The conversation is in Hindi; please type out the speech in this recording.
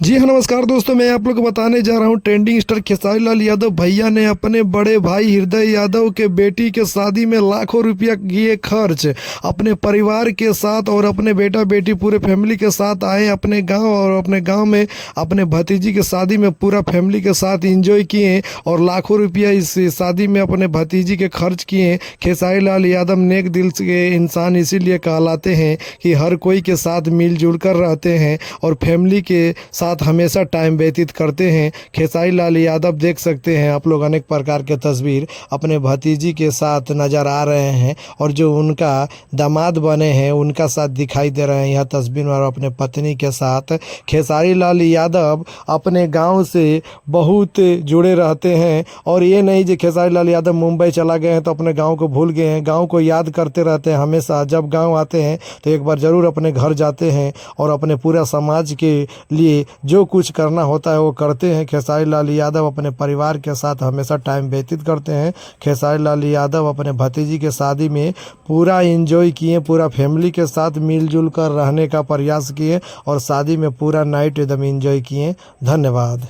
जी हाँ, नमस्कार दोस्तों। मैं आप लोग को बताने जा रहा हूँ ट्रेंडिंग स्टार खेसारी लाल यादव भैया ने अपने बड़े भाई हृदय यादव के बेटी के शादी में लाखों रुपया किए खर्च। अपने परिवार के साथ और अपने बेटा बेटी पूरे फैमिली के साथ आए अपने गांव, और अपने गांव में अपने भतीजी के शादी में पूरा फैमिली के साथ एंजॉय किए और लाखों रुपया इस शादी में अपने भतीजी के खर्च किए। खेसारी लाल यादव नेक दिल के इंसान इसीलिए कहलाते हैं कि हर कोई के साथ मिलजुल कर रहते हैं और फैमिली के साथ हमेशा टाइम व्यतीत करते हैं। खेसारी लाल यादव देख सकते हैं आप लोग, अनेक प्रकार के तस्वीर अपने भतीजी के साथ नज़र आ रहे हैं और जो उनका दामाद बने हैं उनका साथ दिखाई दे रहे हैं यह तस्वीर में, और अपने पत्नी के साथ। खेसारी लाल यादव अपने गांव से बहुत जुड़े रहते हैं और ये नहीं कि खेसारी लाल यादव मुंबई चला गए हैं तो अपने गाँव को भूल गए हैं। गाँव को याद करते रहते हैं हमेशा। जब गाँव आते हैं तो एक बार ज़रूर अपने घर जाते हैं और अपने पूरा समाज के लिए जो कुछ करना होता है वो करते हैं। खेसारी लाल यादव अपने परिवार के साथ हमेशा टाइम व्यतीत करते हैं। खेसारी लाल यादव अपने भतीजी के शादी में पूरा एंजॉय किए, पूरा फैमिली के साथ मिलजुल कर रहने का प्रयास किए और शादी में पूरा नाइट एकदम एंजॉय किए। धन्यवाद।